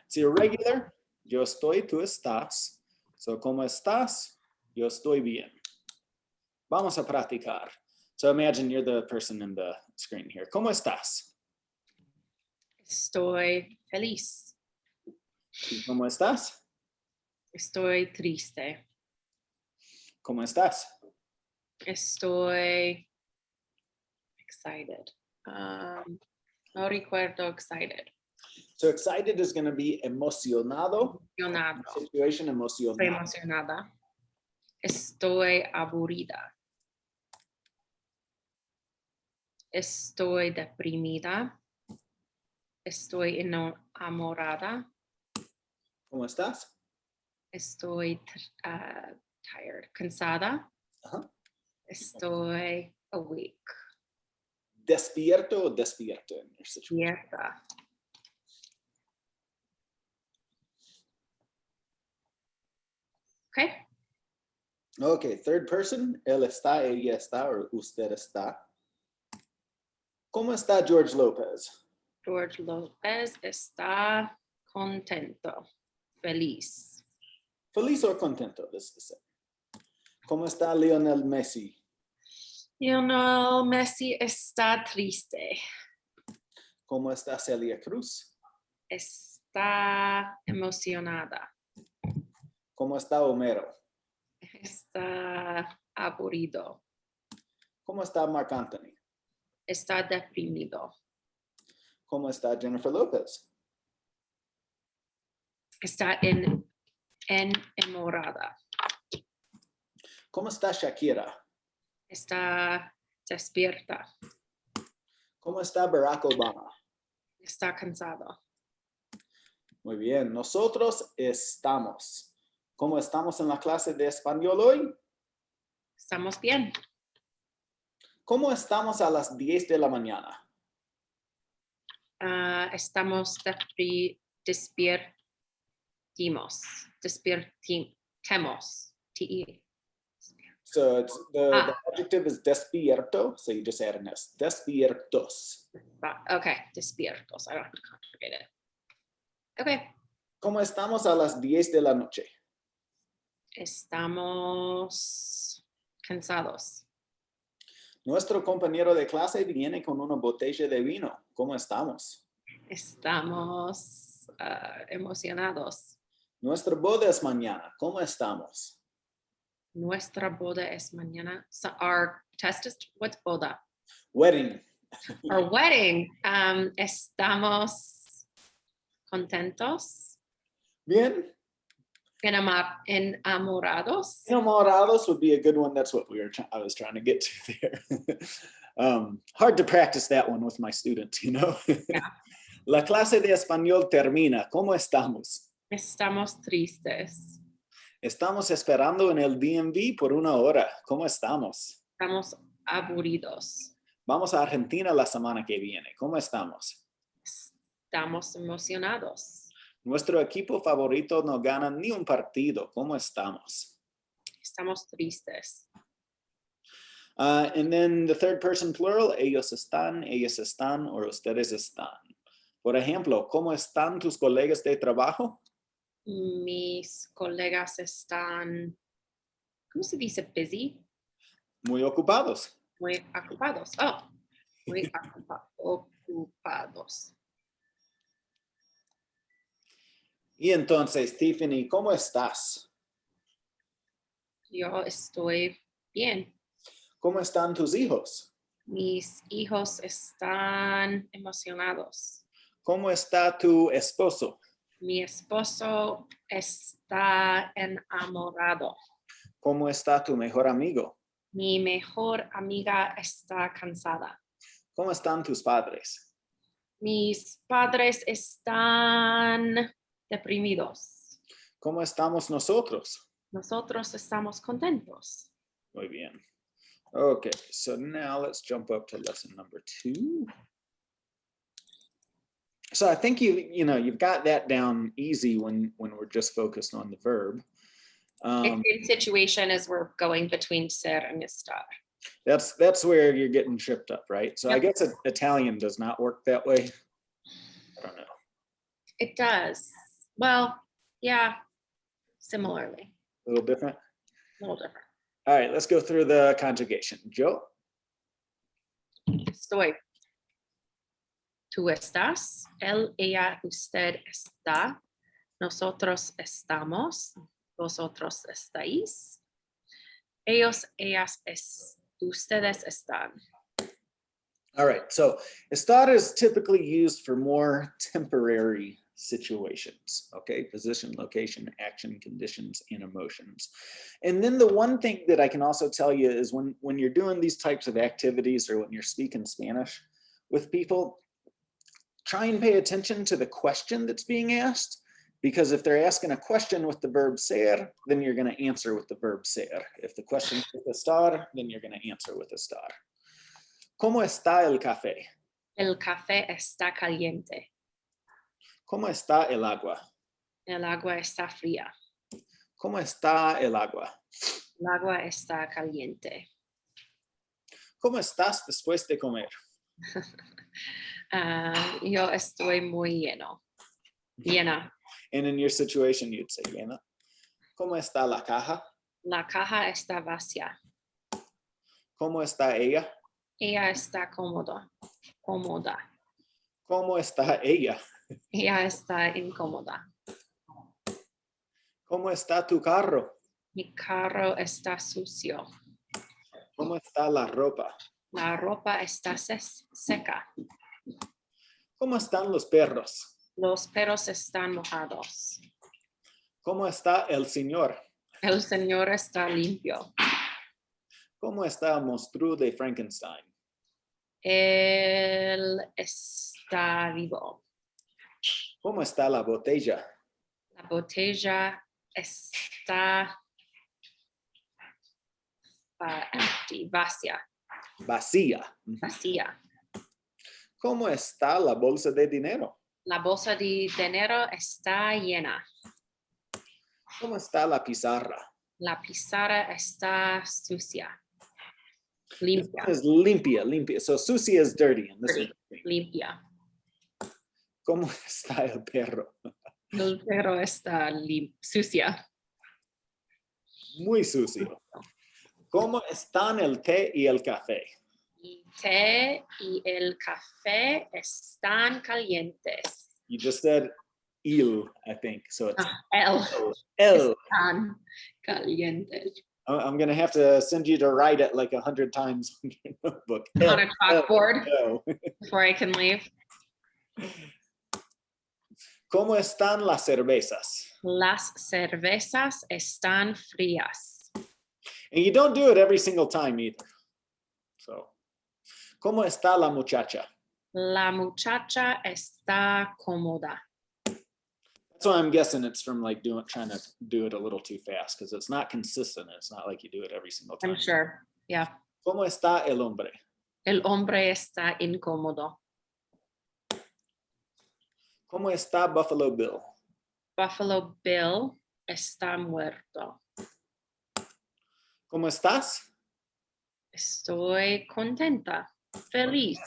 It's irregular. Yo estoy, tú estás. So, ¿cómo estás? Yo estoy bien. Vamos a practicar. So imagine you're the person in the screen here. ¿Cómo estás? Estoy feliz. ¿Y cómo estás? Estoy triste. ¿Cómo estás? Estoy excited. No recuerdo excited. So excited is going to be emocionado. Emocionado. Situation Estoy emocionado. emocionada. Estoy aburrida. Estoy deprimida. Estoy enamorada. ¿Cómo estás? Estoy tired. Cansada. Uh-huh. Estoy awake. Despierto o despierto in your situation. Despierta. Okay. Okay, third person. Él está, ella está, or usted está. ¿Cómo está George Lopez? George Lopez está contento. Feliz. Feliz or contento? This is the same. ¿Cómo está Lionel Messi? Lionel Messi está triste. ¿Cómo está Celia Cruz? Está emocionada. ¿Cómo está Homero? Está aburrido. ¿Cómo está Marc Anthony? Está deprimido. ¿Cómo está Jennifer Lopez? Está enamorada. ¿Cómo está Shakira? Está despierta. ¿Cómo está Barack Obama? Está cansado. Muy bien, nosotros estamos. ¿Cómo estamos en la clase de español hoy? Estamos bien. ¿Cómo estamos a las 10 de la mañana? Estamos despiertemos. T-E. So the adjective is despierto, so you just add an S. Despiertos. Okay, despiertos. I don't have to conjugate it. Okay. ¿Cómo estamos a las 10 de la noche? Estamos cansados. Nuestro compañero de clase viene con una botella de vino. ¿Cómo estamos? Estamos emocionados. Nuestra boda es mañana. ¿Cómo estamos? Nuestra boda es mañana. So our test is, what's boda? Wedding. Our wedding. Estamos contentos. Bien. Enamorados. Enamorados would be a good one. That's what I was trying to get to there. Hard to practice that one with my students, you know? Yeah. La clase de español termina. ¿Cómo estamos? Estamos tristes. Estamos esperando en el DMV por una hora. ¿Cómo estamos? Estamos aburridos. Vamos a Argentina la semana que viene. ¿Cómo estamos? Estamos emocionados. Nuestro equipo favorito no gana ni un partido. ¿Cómo estamos? Estamos tristes. And then the third person plural, ellos están, ellas están, or ustedes están. Por ejemplo, ¿cómo están tus colegas de trabajo? Mis colegas están, ¿cómo se dice busy? Muy ocupados. Muy ocupados. Oh, muy ocupados. Y entonces, Tiffany, ¿cómo estás? Yo estoy bien. ¿Cómo están tus hijos? Mis hijos están emocionados. ¿Cómo está tu esposo? Mi esposo está enamorado. ¿Cómo está tu mejor amigo? Mi mejor amiga está cansada. ¿Cómo están tus padres? Mis padres están deprimidos. ¿Cómo estamos nosotros? Nosotros estamos contentos. Muy bien. Okay, so now let's jump up to lesson number 2. So I think you've got that down easy when we're just focused on the verb. It's in situation as we're going between ser and estar. That's where you're getting tripped up, right? So Yep. I guess Italian does not work that way. I don't know. It does. Well, yeah, similarly, A little different? a little different. All right, let's go through the conjugation. Yo, Estoy. Tú estás, él, ella, usted está, nosotros estamos, vosotros estáis, ellos, ellas, ustedes están. all right, so estar is typically used for more temporary situations, okay? Position, location, action, conditions, and emotions. And then the one thing that I can also tell you is when you're doing these types of activities or when you're speaking Spanish with people, try and pay attention to the question that's being asked, because if they're asking a question with the verb ser, then you're going to answer with the verb ser. If the question is with estar, then you're going to answer with estar. ¿Cómo está el café? El café está caliente. ¿Cómo está el agua? El agua está fría. ¿Cómo está el agua? El agua está caliente. ¿Cómo estás después de comer? Yo estoy muy lleno. Llena. And in your situation, you'd say, llena. ¿Cómo está la caja? La caja está vacía. ¿Cómo está ella? Ella está cómoda. ¿Cómo está ella? Ella está incómoda. ¿Cómo está tu carro? Mi carro está sucio. ¿Cómo está la ropa? La ropa está seca. ¿Cómo están los perros? Los perros están mojados. ¿Cómo está el señor? El señor está limpio. ¿Cómo está el monstruo de Frankenstein? Él está vivo. ¿Cómo está la botella? La botella está empty, vacía. Vacía. ¿Cómo está la bolsa de dinero? La bolsa de dinero está llena. ¿Cómo está la pizarra? La pizarra está sucia. Limpia. This one is limpia. So sucia is dirty. And this is Limpia. ¿Cómo está el perro? El perro está sucia. Muy sucio. ¿Cómo están el té y el café? El té y el café están calientes. You just said il, I think. So it's El. Están calientes. I'm going to have to send you to write it like 100 times on your notebook. On a chalkboard El. before I can leave. ¿Cómo están las cervezas? Las cervezas están frías. And you don't do it every single time either. So, ¿cómo está la muchacha? La muchacha está cómoda. That's why I'm guessing it's from like trying to do it a little too fast, because it's not consistent. It's not like you do it every single time. I'm sure. Yeah. ¿Cómo está el hombre? El hombre está incómodo. ¿Cómo está Buffalo Bill? Buffalo Bill está muerto. ¿Cómo estás? Estoy contenta, feliz,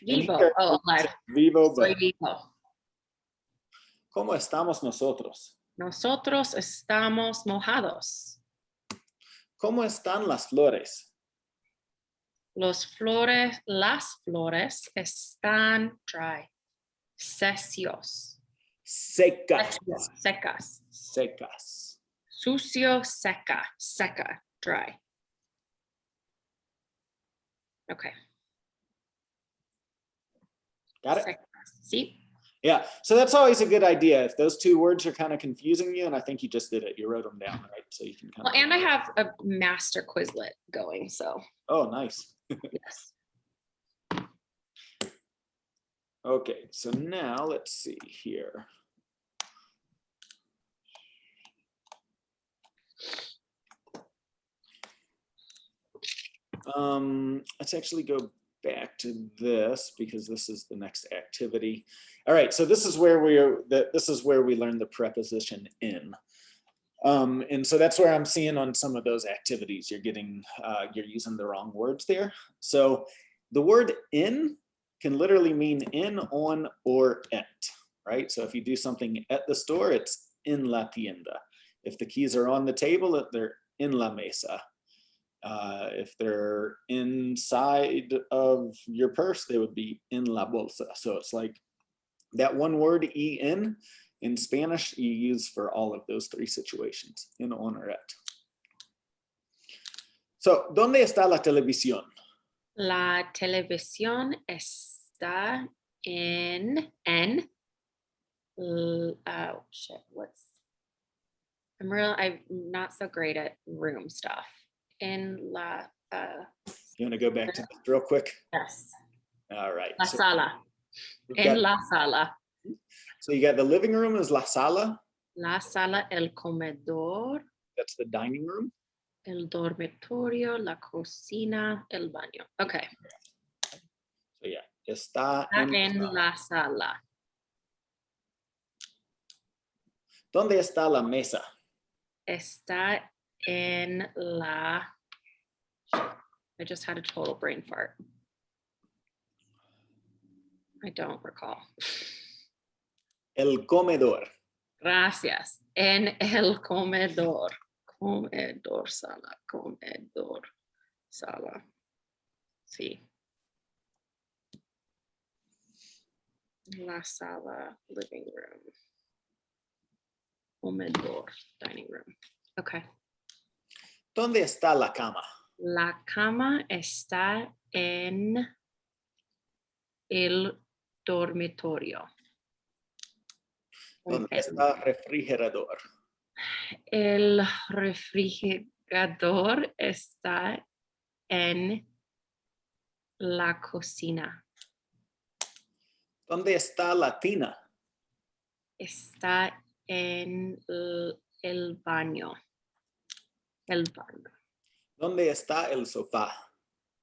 And vivo. here, Oh, alive. Vivo, Estoy but vivo. ¿cómo estamos nosotros? Nosotros estamos mojados. ¿Cómo están las flores? Las flores están dry. Secas. Secas. Secas. Sucio, seca, dry. Okay. Got it? Secas. See? Yeah, so that's always a good idea. If those two words are kind of confusing you, and I think you just did it, you wrote them down, right? So you can kind Well, and I have a master Quizlet going, so. Oh, nice. Yes. Okay, so now let's see here. Let's actually go back to this because this is the next activity. All right, so this is where we learn the preposition in. And so that's where I'm seeing on some of those activities you're using the wrong words there. So the word in can literally mean in, on, or at, right? So if you do something at the store, it's en la tienda. If the keys are on the table, they're en la mesa. If they're inside of your purse, they would be en la bolsa. So it's like that one word en in Spanish you use for all of those three situations, en, on, or at. So, ¿dónde está la televisión? La televisión está en oh shit, I'm not so great at room stuff. En la You want to go back to this real quick? yes. All right. La sala. En la sala. So you got the living room is la sala. La sala, el comedor. That's the dining room. El dormitorio, la cocina, el baño. Okay. So yeah, está en la sala. ¿Dónde está la mesa? Está en la... I just had a total brain fart. I don't recall. El comedor. Gracias. En el comedor. Comedor, sala, comedor, sala. Sí. La sala, living room. Comedor, dining room. Okay. ¿Dónde está la cama? La cama está en el dormitorio. ¿Dónde está el refrigerador? El refrigerador está en la cocina. ¿Dónde está la tina? Está en el baño. El baño. ¿Dónde está el sofá?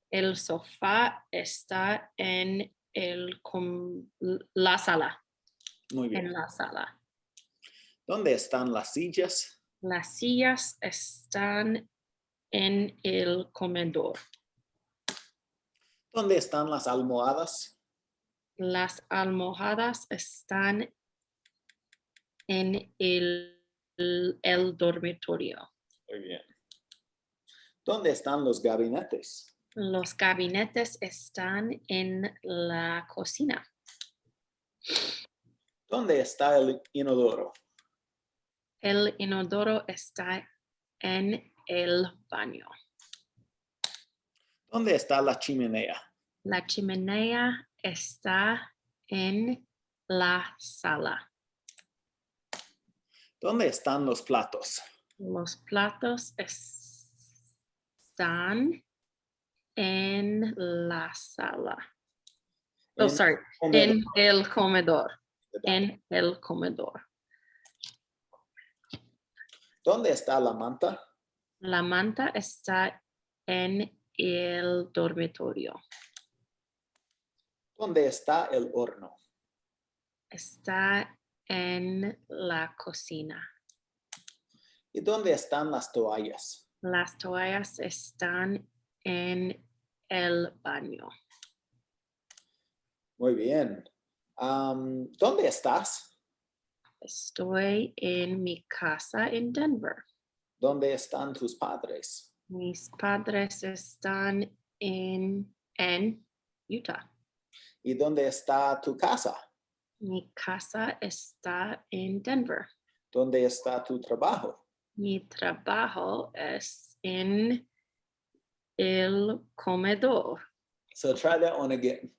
El sofá está en la sala. Muy bien. En la sala. ¿Dónde están las sillas? Las sillas están en el comedor. ¿Dónde están las almohadas? Las almohadas están en el dormitorio. Muy bien. ¿Dónde están los gabinetes? Los gabinetes están en la cocina. ¿Dónde está el inodoro? El inodoro está en el baño. ¿Dónde está la chimenea? La chimenea está en la sala. ¿Dónde están los platos? Los platos están en la sala. Oh, sorry. En el comedor. En el comedor. ¿Dónde está la manta? La manta está en el dormitorio. ¿Dónde está el horno? Está en la cocina. ¿Y dónde están las toallas? Las toallas están en el baño. Muy bien. ¿Dónde estás? Estoy en mi casa en Denver. ¿Dónde están tus padres? Mis padres están en Utah. ¿Y dónde está tu casa? Mi casa está en Denver. ¿Dónde está tu trabajo? Mi trabajo es en el comedor. So try that one again.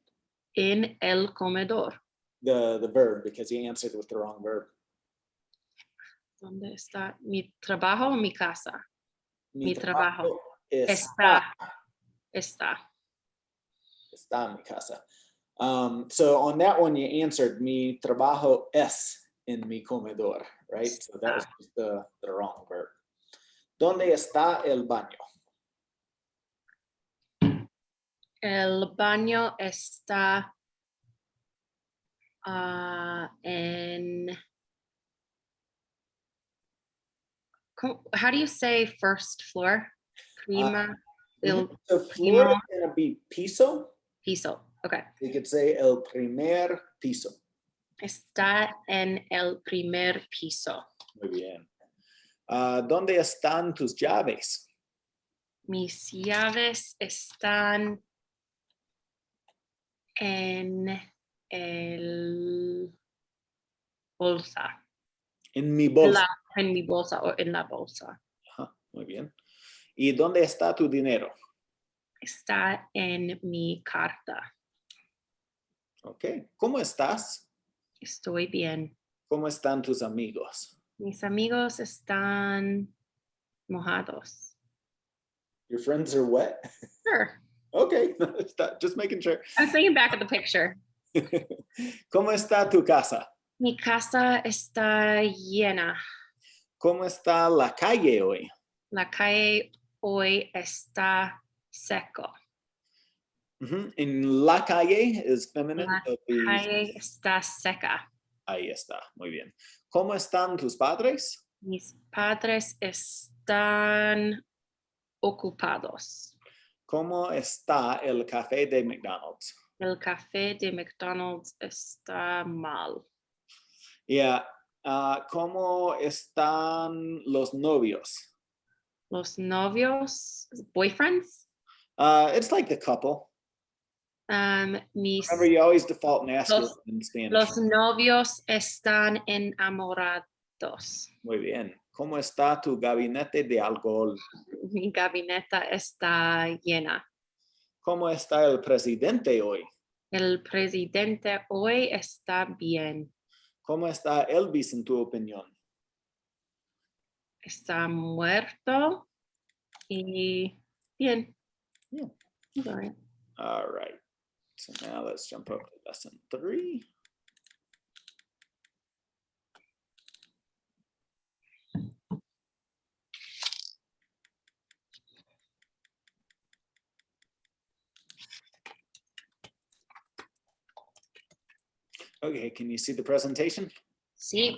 En el comedor. The verb, because you answered with the wrong verb. ¿Dónde está mi trabajo o mi casa? Mi trabajo. Está. Está. Está en mi casa. So on that one, you answered, mi trabajo es en mi comedor, right? So that was just the wrong verb. ¿Dónde está el baño? El baño está en... How do you say first floor? Prima. The floor is going to be piso. Piso. Okay. You could say el primer piso. Está en el primer piso. Muy bien. ¿Dónde están tus llaves? Mis llaves están en el bolsa. En mi bolsa. En mi bolsa o en la bolsa. Ajá, muy bien. ¿Y dónde está tu dinero? Está en mi carta. Ok. ¿Cómo estás? Estoy bien. ¿Cómo están tus amigos? Mis amigos están mojados. Your friends are wet? Sure. Okay, just making sure. I'm thinking back at the picture. ¿Cómo está tu casa? Mi casa está llena. ¿Cómo está la calle hoy? La calle hoy está seco. En la calle is feminine. La calle está seca. Ahí está, muy bien. ¿Cómo están tus padres? Mis padres están ocupados. ¿Cómo está el café de McDonald's? El café de McDonald's está mal. Yeah. ¿Cómo están los novios? Los novios, boyfriends. It's like the couple. Mis Remember, you always default masculine in Spanish. Los novios están enamorados. Muy bien. ¿Cómo está tu gabinete de alcohol? Mi gabinete está llena. ¿Cómo está el presidente hoy? El presidente hoy está bien. ¿Cómo está Elvis en tu opinión? Está muerto y bien. Yeah. Right. All right. So now let's jump up to lesson 3. Okay, can you see the presentation? Sí,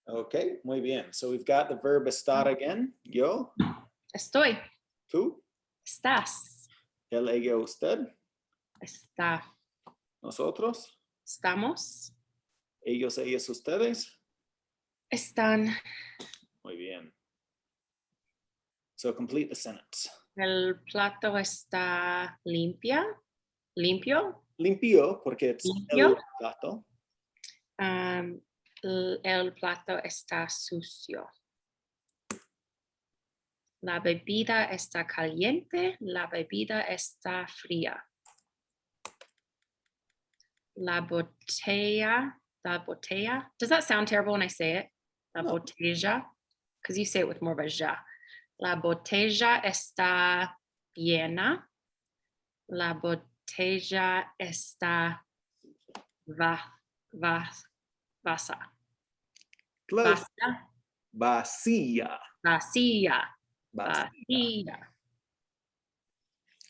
Okay, muy bien. So we've got the verb estar again. Yo, estoy. tú, Estás. él, ella, usted, Está. nosotros, Estamos. ellos, ellas, ustedes. Están. Muy bien. So complete the sentence. El plato está limpio. Limpio, porque it's Limpio. el plato. El plato está sucio. La bebida está caliente. La bebida está fría. La botella. Does that sound terrible when I say it? La No. botella. Because you say it with more of a ja. La botella está llena. La botella está vacía. Close. Vacía. Vacía. Vacía. Vacía.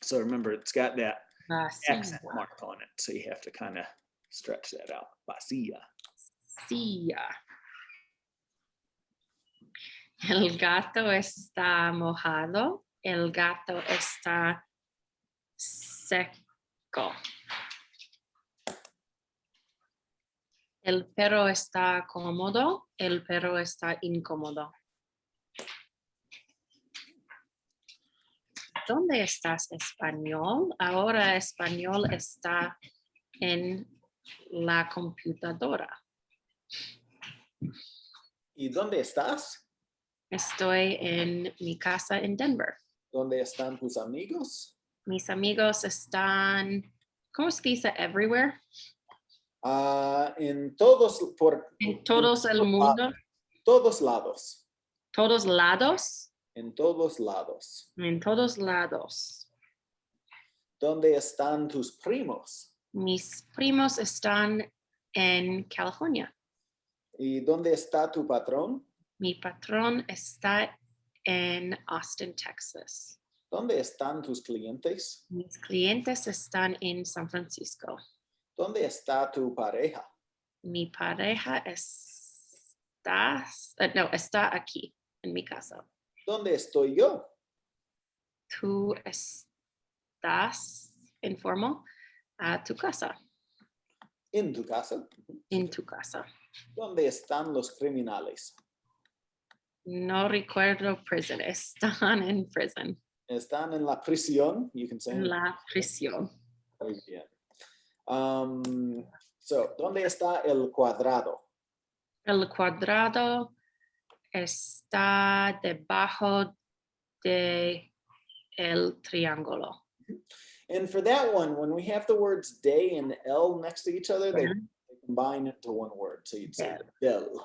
So remember, it's got that Vacía. accent mark on it. So you have to kind of stretch that out. Vacía. Vacía. El gato está mojado. El gato está seco. El perro está cómodo. El perro está incómodo. ¿Dónde estás, español? Ahora español está en la computadora. ¿Y dónde estás? Estoy en mi casa en Denver. ¿Dónde están tus amigos? Mis amigos están, ¿cómo se dice everywhere? En todos, En todos el mundo. Todos lados. Todos lados. En todos lados. En todos lados. ¿Dónde están tus primos? Mis primos están en California. ¿Y dónde está tu patrón? Mi patrón está en Austin, Texas. ¿Dónde están tus clientes? Mis clientes están en San Francisco. ¿Dónde está tu pareja? Mi pareja está aquí, en mi casa. ¿Dónde estoy yo? Tú estás informal a tu casa. En tu casa. En tu casa. ¿Dónde están los criminales? No recuerdo prison. Están en prison. Están en la prisión. You can say. En la prisión. Muy bien. So, ¿dónde está el cuadrado? El cuadrado está debajo de el triángulo. And for that one, when we have the words de and el next to each other, they combine it to one word. So you'd say del.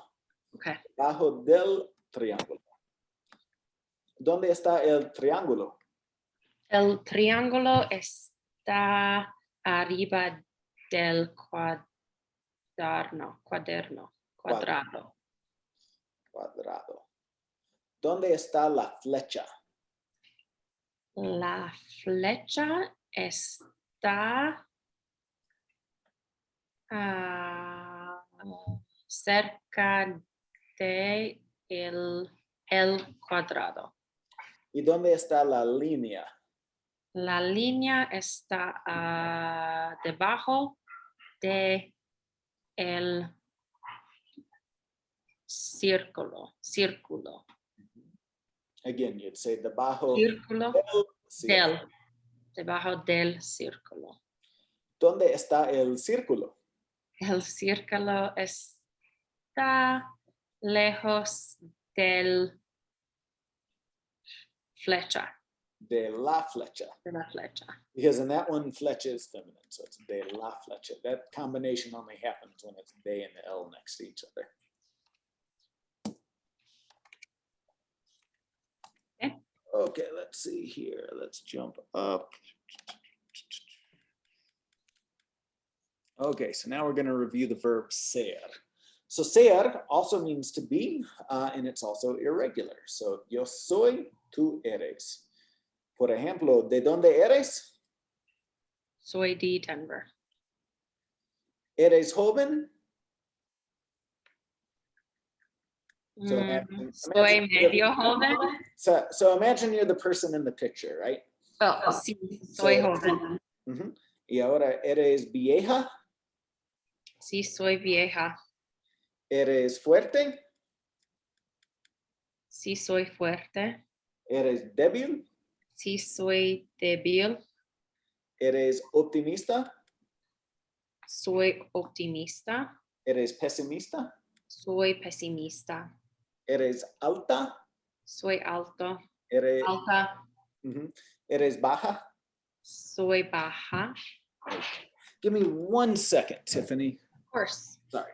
Okay. Debajo del triángulo. ¿Dónde está el triángulo? El triángulo está arriba del cuadrado. Cuadrado. ¿Dónde está la flecha? La flecha está cerca de el cuadrado. ¿Y dónde está la línea? La línea está debajo de el círculo. Again, you'd say debajo Círculo del círculo. debajo del círculo. ¿Dónde está el círculo? El círculo está lejos del flecha. De la flecha. De la flecha. Because in that one, flecha is feminine, so it's de la flecha. That combination only happens when it's de and el next to each other. Okay. Okay, let's see here. Let's jump up. Okay, so now we're going to review the verb ser. So ser also means to be, and it's also irregular. So yo soy, tú eres. Por ejemplo, ¿de dónde eres? Soy de Denver. ¿Eres joven? So soy medio joven. So imagine you're the person in the picture, right? Oh, sí, soy joven. Y ahora, ¿eres vieja? Sí, soy vieja. ¿Eres fuerte? Sí, soy fuerte. ¿Eres débil? Sí, soy débil. ¿Eres optimista? Soy optimista. ¿Eres pesimista? Soy pesimista. ¿Eres alta? Soy alto. ¿Eres, Alta. ¿Eres baja? Soy baja. Give me 1 second, Tiffany. Of course. Sorry.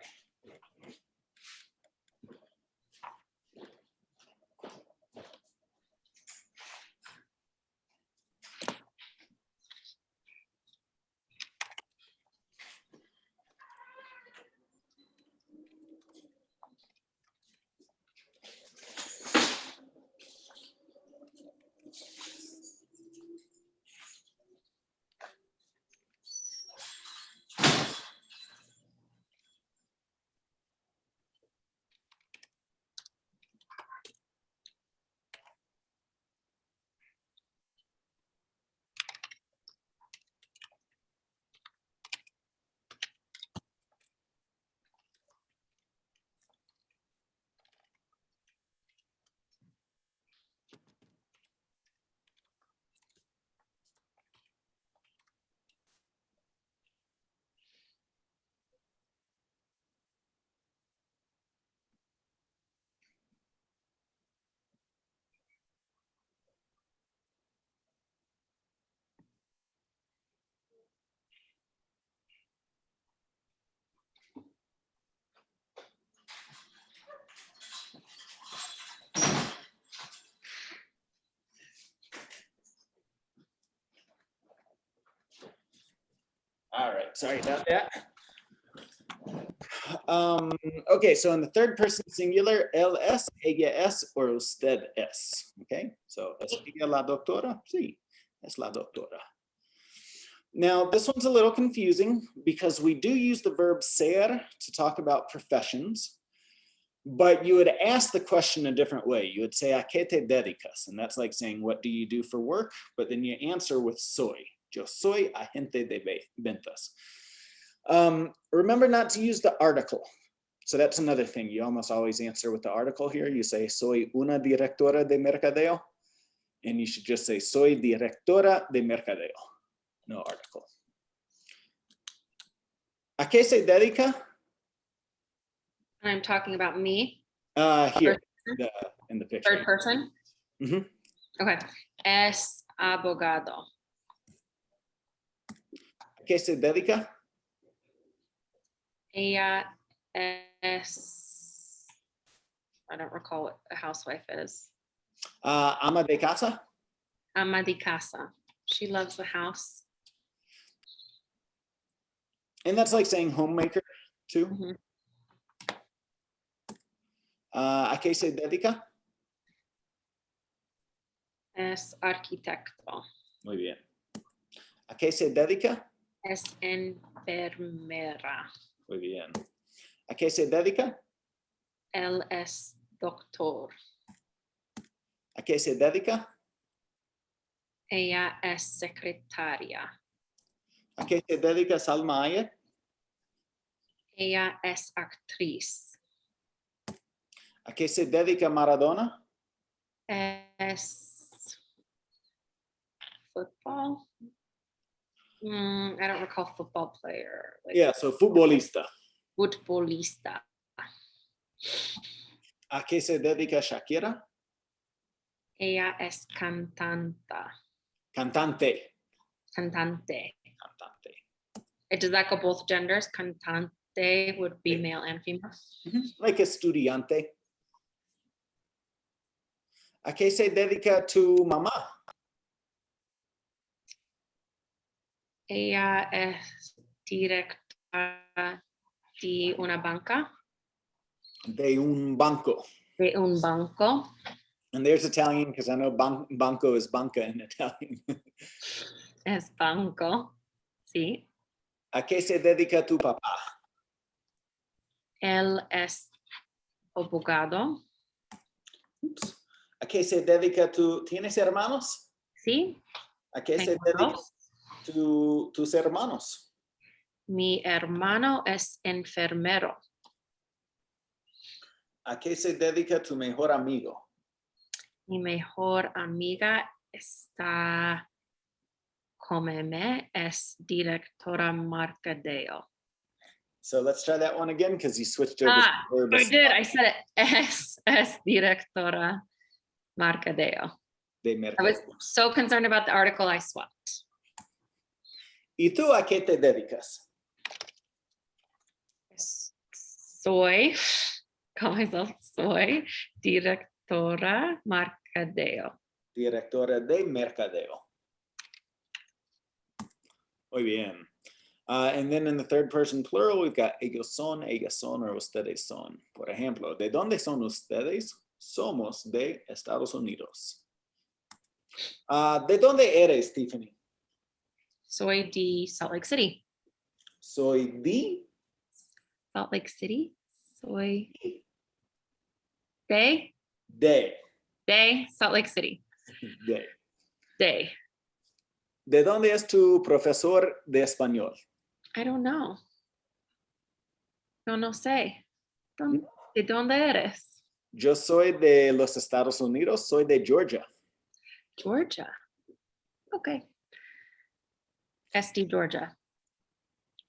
All right, sorry about that. Okay, so in the third person singular, él es, ella es, or usted es. Okay, so es ella la doctora? Sí, es la doctora. Now, this one's a little confusing because we do use the verb ser to talk about professions, but you would ask the question a different way. You would say, ¿a qué te dedicas? And that's like saying, what do you do for work? But then you answer with soy. Yo soy agente de ventas. Remember not to use the article. So that's another thing. You almost always answer with the article here. You say, soy una directora de mercadeo. And you should just say, soy directora de mercadeo. No article. ¿A qué se dedica? I'm talking about me. Here, in the picture. Third person? Mhm. Okay. Es abogado. ¿A qué se dedica? Ella es, I don't recall what a housewife is. Ama de casa? Ama de casa. She loves the house. And that's like saying homemaker too. Mhm. ¿A qué se dedica? Es arquitecto. Muy bien. ¿A qué se dedica? Es enfermera. Muy bien. ¿A qué se dedica? Él es doctor. ¿A qué se dedica? Ella es secretaria. ¿A qué se dedica Salma Hayek? Ella es actriz. ¿A qué se dedica Maradona? Es football. I don't recall football player. Like Yeah, so futbolista. futbolista. ¿A qué se dedica Shakira? Ella es cantanta. Cantante. Cantante. Cantante. Does that go both genders? Cantante would be male and female. Like estudiante. ¿A qué se dedica tu mamá? Ella es directora de una banca. De un banco. De un banco. And there's Italian because I know banco is banca in Italian. Es banco. Sí. ¿A qué se dedica tu papá? Él es abogado. Oops. ¿A qué se dedica tu... ¿Tienes hermanos? Sí. ¿A qué se Tengo dedica dos. tus hermanos? Mi hermano es enfermero. ¿A qué se dedica tu mejor amigo? Mi mejor amiga está conmigo, es directora mercadeo. So let's try that one again because you switched over. Ah, I did. I said it. Es directora mercadeo. De I mercado. was so concerned about the article I swapped. ¿Y tú a qué te dedicas? Soy, call myself, soy directora mercadeo. Directora de mercadeo. Muy bien. And then in the third person plural, we've got ellos son, or ustedes son. Por ejemplo, ¿de dónde son ustedes? Somos de Estados Unidos. ¿De dónde eres, Tiffany? Soy de Salt Lake City. Soy de... Salt Lake City. Soy de Salt Lake City. De. De. ¿De dónde es tu profesor de español? I don't know. No sé. ¿De dónde eres? Yo soy de los Estados Unidos, soy de Georgia. Georgia. Okay. Es de Georgia.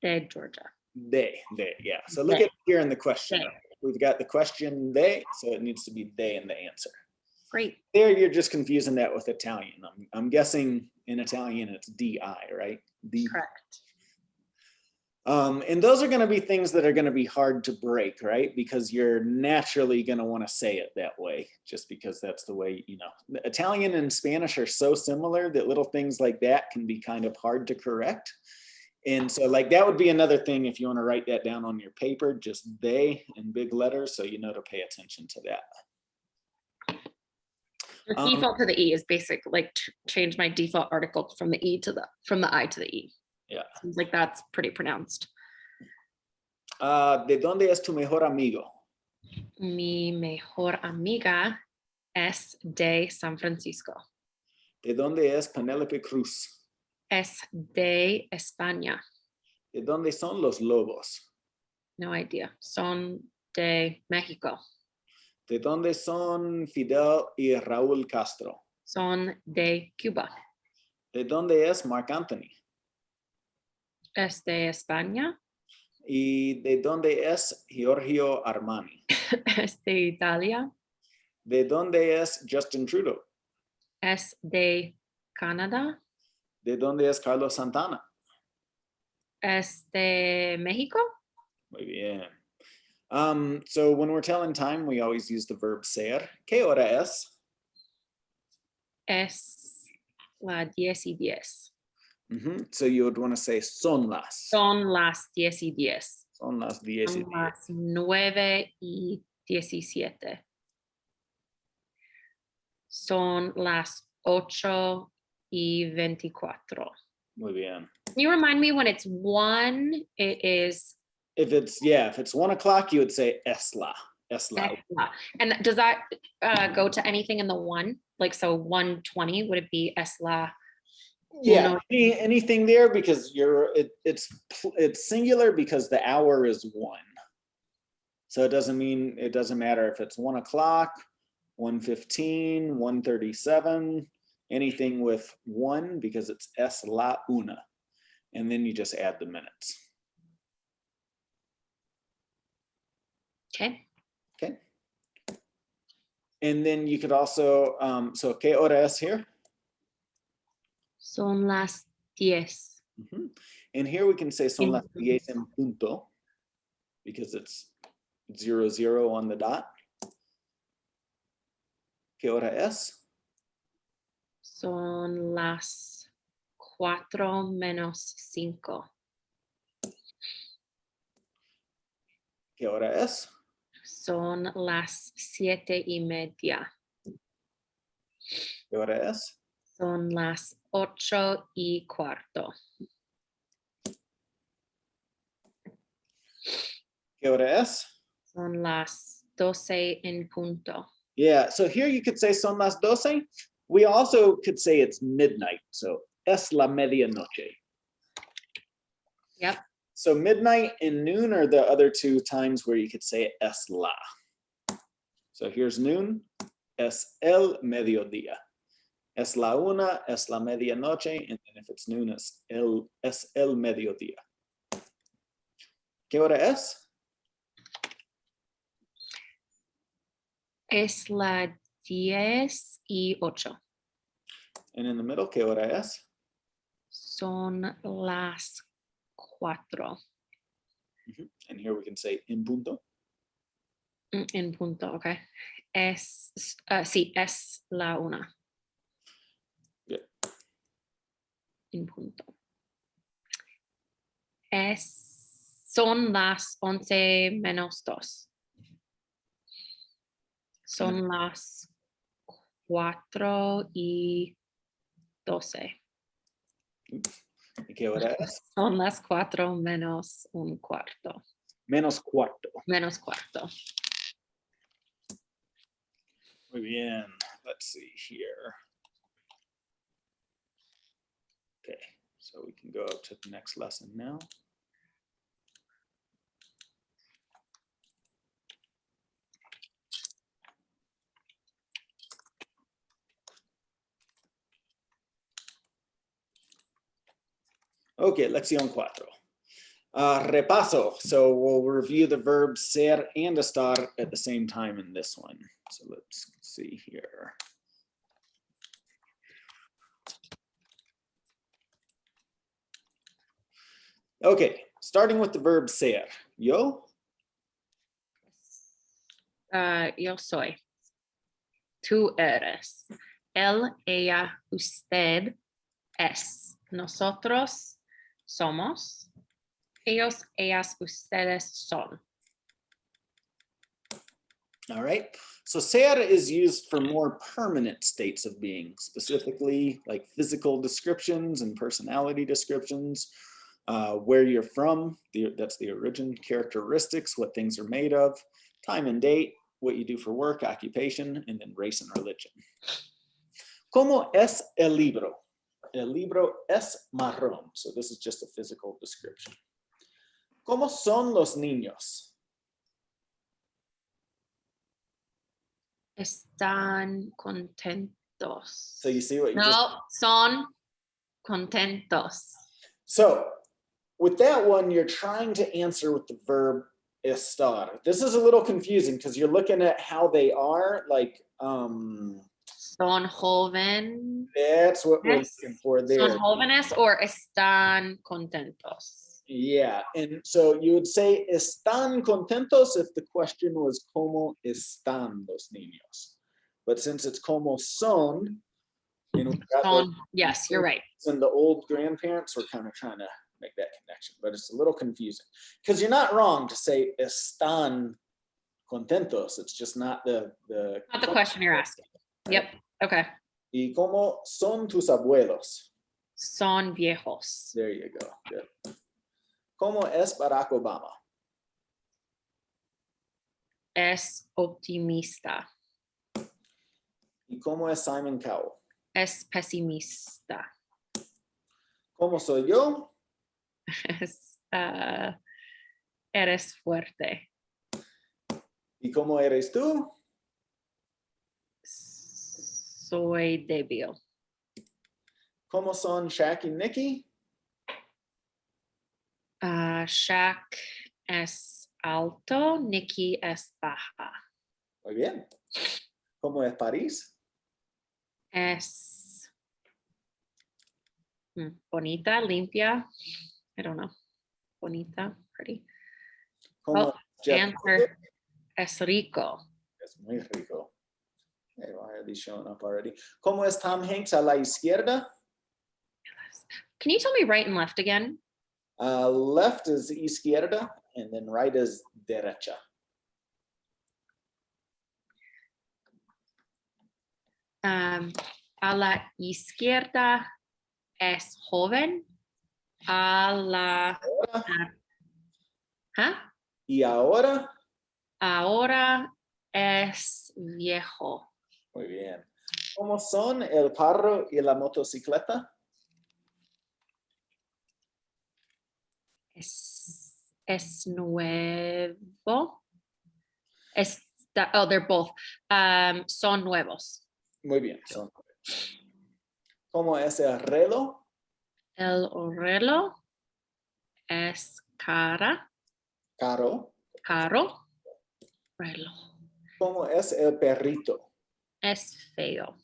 De Georgia. Yeah. So look at here in the question. De. We've got the question de, so it needs to be de in the answer. Great. There, you're just confusing that with Italian. I'm guessing in Italian it's di, right? Di. Correct. And those are going to be things that are going to be hard to break, right? Because you're naturally going to want to say it that way, just because that's the way, Italian and Spanish are so similar that little things like that can be kind of hard to correct. And so like that would be another thing if you want to write that down on your paper, just they in big letters, so you know to pay attention to that. The default to the E is basic, like change my default article from the I to the E. Yeah. Seems like that's pretty pronounced. ¿De dónde es tu mejor amigo? Mi mejor amiga es de San Francisco. ¿De dónde es Penélope Cruz? Es de España. ¿De dónde son los lobos? No idea. Son de México. ¿De dónde son Fidel y Raúl Castro? Son de Cuba. ¿De dónde es Marc Anthony? Es de España. ¿Y de dónde es Giorgio Armani? Es de Italia. ¿De dónde es Justin Trudeau? Es de Canadá. ¿De dónde es Carlos Santana? Es de México. Muy bien. So when we're telling time, we always use the verb ser. ¿Qué hora es? Es las 10:10. So you would want to say son las. Son las 10:10. Son las 10 y Son 10. las 9:17. Son las 8:24. Muy bien. Can you remind me when it's 1, it is If it's 1 o'clock, you would say es la. Es la. esla. And does that go to anything in the 1? Like, so 1:20, would it be esla? Yeah, Uno. anything there because it's singular because the hour is 1. So it doesn't matter if it's 1 o'clock, 1:15, 1:37, anything with 1 because it's es la una. And then you just add the minutes. Okay. Okay. And then you could also, so ¿qué hora es here? Son las 10. And here we can say son las 10 en punto because it's 00 on the dot. ¿Qué hora es? Son las 4:05. ¿Qué hora es? Son las 7:30. ¿Qué hora es? Son las 8:15. ¿Qué hora es? Son las 12 en punto. Yeah, so here you could say son las 12. We also could say it's midnight, so es la medianoche. Yep. So midnight and noon are the other two times where you could say es la. So here's noon, es el mediodía. Es la una, es la medianoche, and then if it's noon, es el mediodía. ¿Qué hora es? Es la 10:08. And in the middle, ¿qué hora es? Son las 4. And here we can say en punto. En punto, okay. Sí, es la 1. Good. En punto. Son las 11:02. Son las 4:12. ¿Y qué hora es? Son las 4:15. Menos cuarto. Menos cuarto. Muy bien. Let's see here. Okay, so we can go up to the next lesson now. Okay, lección 4. Repaso. So we'll review the verbs ser and estar at the same time in this one. So let's see here. Okay, starting with the verb ser. Yo? Yo soy. Tú eres. Él, ella, usted es. Nosotros somos. Ellos, ellas, ustedes son. All right. So ser is used for more permanent states of being, specifically like physical descriptions and personality descriptions, where you're from, that's the origin, characteristics, what things are made of, time and date, what you do for work, occupation, and then race and religion. ¿Cómo es el libro? El libro es marrón. So this is just a physical description. ¿Cómo son los niños? Están contentos. So you see what you just... No, son contentos. So with that one, you're trying to answer with the verb estar. This is a little confusing because you're looking at how they are, like, Son jóvenes. that's what we're looking for there. Son jóvenes or están contentos. Yeah, and so you would say están contentos if the question was ¿Cómo están los niños? But since it's ¿Cómo son? You know, Son, yes, you're right. and the old grandparents were kind of trying to make that connection, but it's a little confusing because you're not wrong to say están contentos. It's just not the Not the question you're asking. Yep. Okay. ¿Y cómo son tus abuelos? Son viejos. There you go. Good. ¿Cómo es Barack Obama? Es optimista. ¿Y cómo es Simon Cowell? Es pesimista. ¿Cómo soy yo? Es, eres fuerte. ¿Y cómo eres tú? Soy débil. ¿Cómo son Shaq y Nikki? Shaq es alto, Nikki es baja. Muy bien. ¿Cómo es París? Es bonita, limpia. I don't know. Bonita, pretty. ¿Cómo Oh, es Jeff answer. Es rico. Es muy rico. Okay, why are these showing up already? ¿Cómo es Tom Hanks a la izquierda? Can you tell me right and left again? Left is izquierda, and then right is derecha. A la izquierda es joven. A la... ¿Ah? Y ahora, Ahora es viejo. muy bien. ¿Cómo son el carro y la motocicleta? Es nuevo. They're both. Son nuevos. Muy bien. Son. ¿Cómo es el reloj? El reloj es caro. Reloj. ¿Cómo es el perrito? Es feo.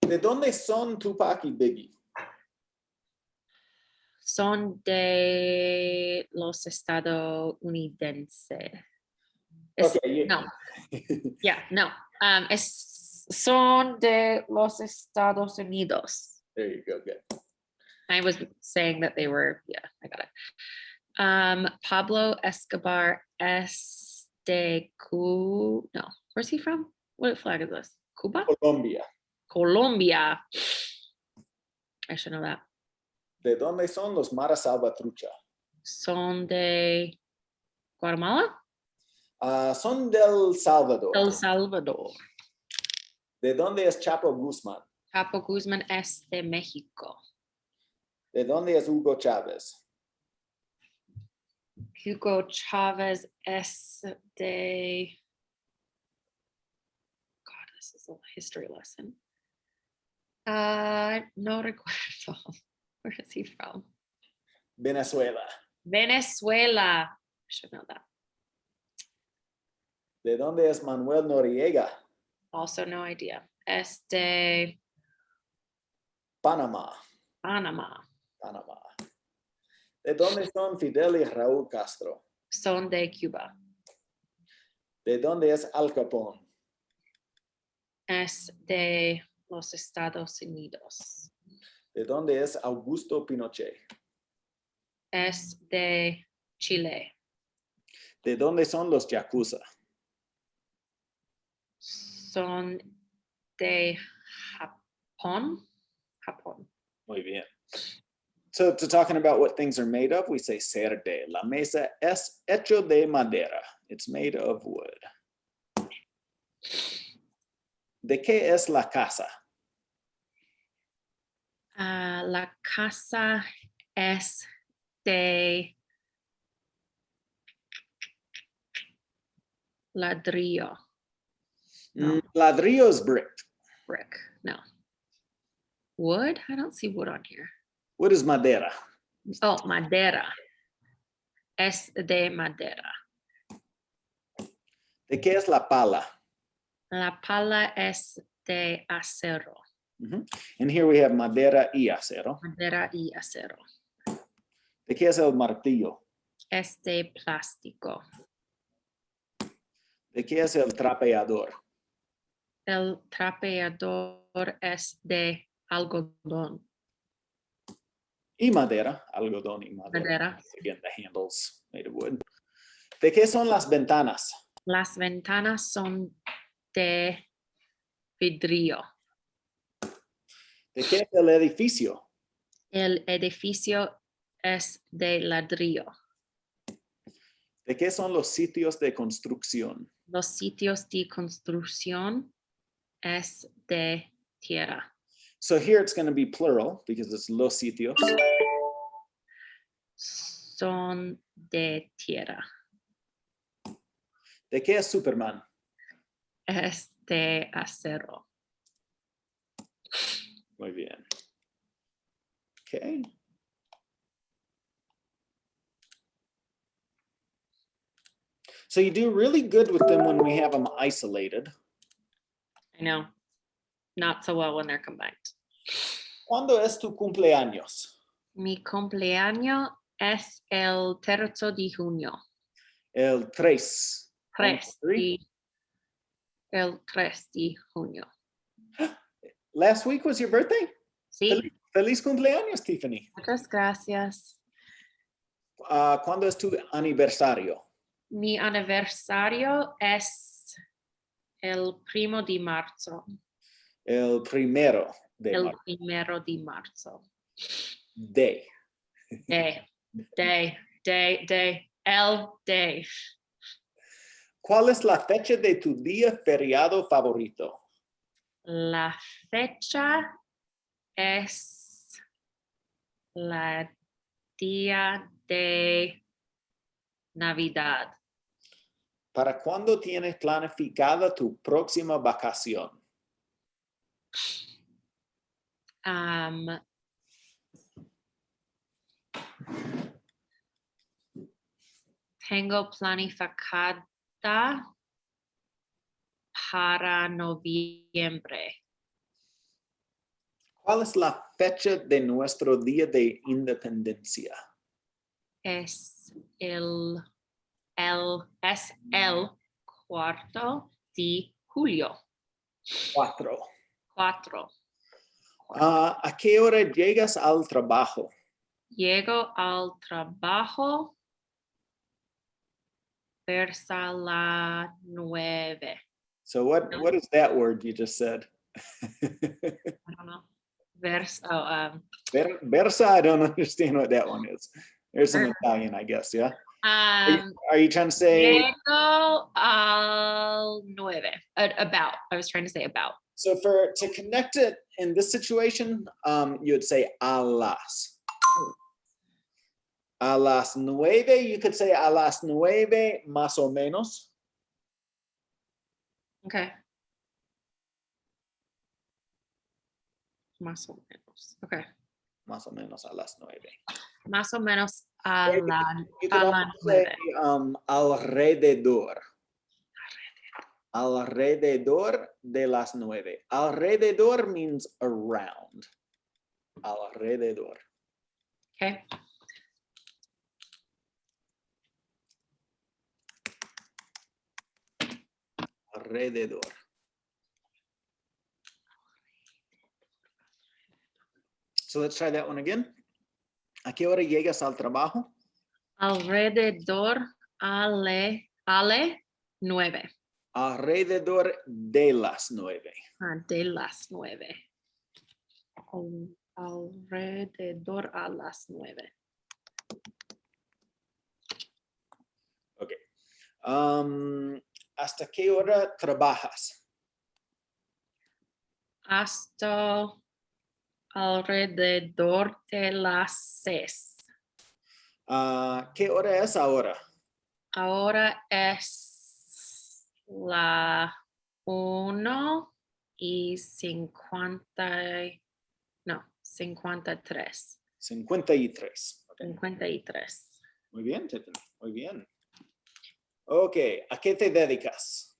¿De dónde son Tupac y Biggie? Son de los estadounidenses. Okay, No. Yeah, no. Son de los Estados Unidos. There you go. Good. I was saying that they were, yeah, I got it. Pablo Escobar es de Cuba. No, where's he from? What flag is this? Cuba? Colombia. Colombia. I should know that. ¿De dónde son los Mara Salvatrucha? Son de Guatemala? Son del Salvador. El Salvador. ¿De dónde es Chapo Guzmán? Chapo Guzmán es de México. ¿De dónde es Hugo Chávez? Hugo Chávez es de... God, this is a history lesson. No recuerdo. Where is he from? Venezuela. Venezuela. I should know that. ¿De dónde es Manuel Noriega? Also no idea. Es de Panamá. Panamá. Panamá. ¿De dónde son Fidel y Raúl Castro? Son de Cuba. ¿De dónde es Al Capone? Es de los Estados Unidos. ¿De dónde es Augusto Pinochet? Es de Chile. ¿De dónde son los Yakuza? Son de Japón. Japón. Muy bien. So to talking about what things are made of, we say ser de. La mesa es hecho de madera. It's made of wood. ¿De qué es la casa? La casa es de ladrillo. No. Ladrillo is brick. Brick. No. Wood? I don't see wood on here. Wood is madera. Oh, madera. Es de madera. ¿De qué es la pala? La pala es de acero. And here we have madera y acero. Madera y acero. ¿De qué es el martillo? Es de plástico. ¿De qué es el trapeador? El trapeador es de algodón. Y madera, algodón y madera. Madera. Again, the handles made of wood. ¿De qué son las ventanas? Las ventanas son de vidrio. ¿De qué es el edificio? El edificio es de ladrillo. ¿De qué son los sitios de construcción? Los sitios de construcción es de tierra. So here it's going to be plural because it's los sitios. Son de tierra. ¿De qué es Superman? Es de acero. Muy bien. Okay. So you do really good with them when we have them isolated. I know. Not so well when they're combined. ¿Cuándo es tu cumpleaños? Mi cumpleaños es el 3 de junio. El 3. El 3 de junio. Last week was your birthday? Sí. Feliz cumpleaños, Tiffany. Muchas gracias. ¿Cuándo es tu aniversario? Mi aniversario es el 1 de marzo. El 1 de El marzo. 1 de marzo. Day. El day. ¿Cuál es la fecha de tu día feriado favorito? La fecha es la día de Navidad. ¿Para cuándo tienes planificada tu próxima vacación? Tengo planificada para noviembre. ¿Cuál es la fecha de nuestro día de independencia? Es el 4 de julio. 4. 4. ¿A qué hora llegas al trabajo? Llego al trabajo versa la 9. So what is that word you just said? I don't know. Versa, Versa, I don't understand what that one is. There's some Italian, I guess, yeah? Are you trying to say? Llego al 9. About. I was trying to say about. So to connect it in this situation, you would say a las. A las 9, you could say a las 9 más o menos. Okay. Más o menos. Okay. Más o menos a las 9. Más o menos a la 9. Say, alrededor. Alrededor de las 9. Alrededor means around. Alrededor. Okay. Alrededor. So let's try that one again. ¿A qué hora llegas al trabajo? Alrededor a las 9. Alrededor de las 9. De las 9. Alrededor a las 9. Ok. ¿Hasta qué hora trabajas? Hasta alrededor de las 6. ¿Qué hora es ahora? Ahora es la 1:53. 53. Okay. 53. Muy bien, Tiffany. Muy bien. Ok, ¿a qué te dedicas?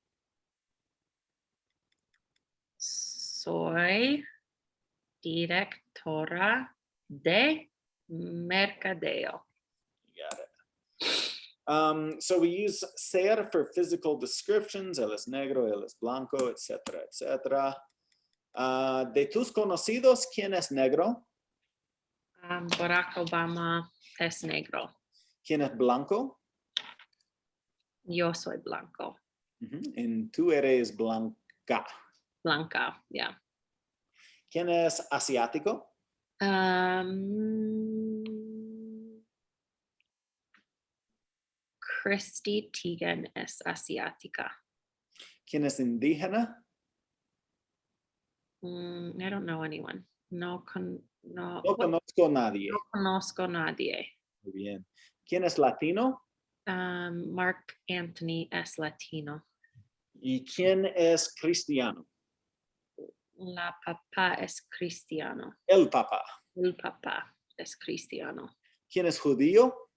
Soy directora de mercadeo. Got it. So we use ser for physical descriptions. Él es negro, él es blanco, etcétera, etcétera. De tus conocidos, ¿quién es negro? Barack Obama es negro. ¿Quién es blanco? Yo soy blanco. Y tú eres blanca. Blanca, yeah. ¿Quién es asiático? Christy Teigen es asiática. ¿Quién es indígena? I don't know anyone. No conozco a nadie. No conozco nadie. Muy bien. ¿Quién es latino? Mark Anthony es latino. ¿Y quién es cristiano? La papá es cristiano. El papá. El papá es cristiano. ¿Quién es judío?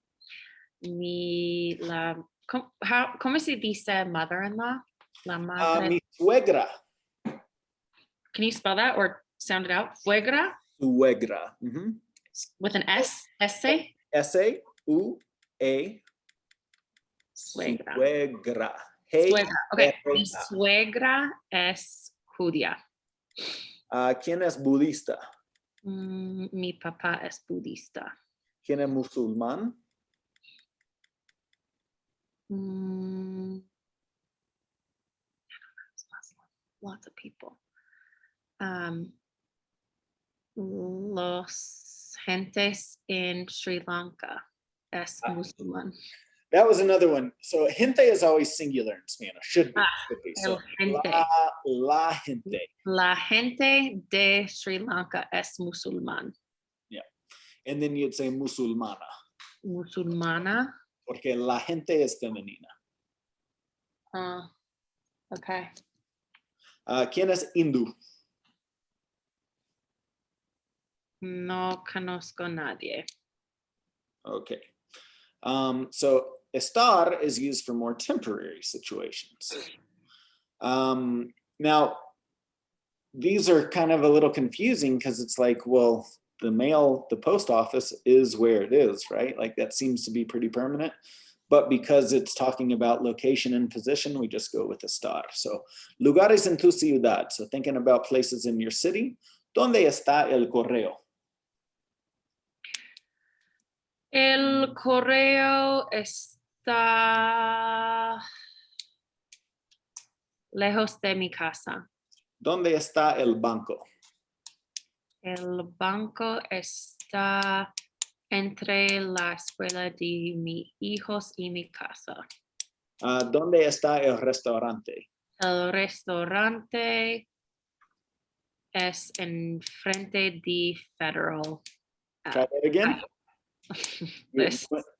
¿Cómo se dice mother-in-law? La madre. Mi suegra. Can you spell that or sound it out? Suegra? Suegra. With an S? S-A? S-A-U-E. Suegra. Suegra. Suegra. Okay. Mi Mi suegra es judía. ¿Quién es budista? Mi papá es budista. ¿Quién es musulmán? Lots of people. Los gentes en Sri Lanka es musulmán. That was another one. So gente is always singular in Spanish. Should be. So, gente. la gente. La gente de Sri Lanka es musulmán. Yeah. And then you'd say musulmana. Musulmana. Porque la gente es femenina. Okay. ¿Quién es hindú? No conozco nadie. Okay. So estar is used for more temporary situations. Now, these are kind of a little confusing because it's like, well, the post office is where it is, right? Like that seems to be pretty permanent. But because it's talking about location and position, we just go with estar. So, lugares en tu ciudad. So thinking about places in your city. ¿Dónde está el correo? El correo está lejos de mi casa. ¿Dónde está el banco? El banco está entre la escuela de mis hijos y mi casa. ¿Dónde está el restaurante? El restaurante es enfrente de Federal. Try that again.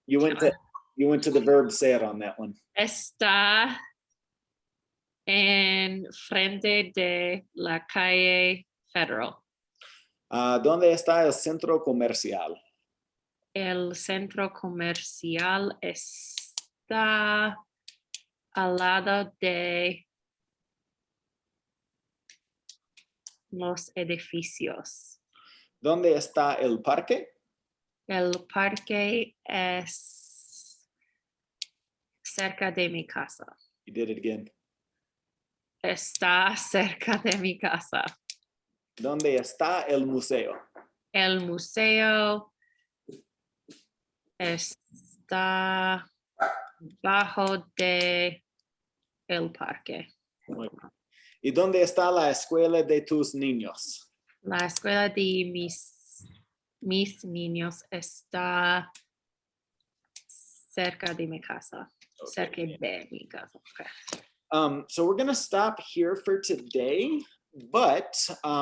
You went to the verb ser on that one. Está en frente de la calle Federal. ¿Dónde está el centro comercial? El centro comercial está al lado de los edificios. ¿Dónde está el parque? El parque es cerca de mi casa. You did it again. Está cerca de mi casa. ¿Dónde está el museo? El museo está bajo de el parque. ¿Y dónde está la escuela de tus niños? La escuela de mis niños está cerca de mi casa. Okay. Cerca de mi casa. Okay. So we're going to stop here for today, but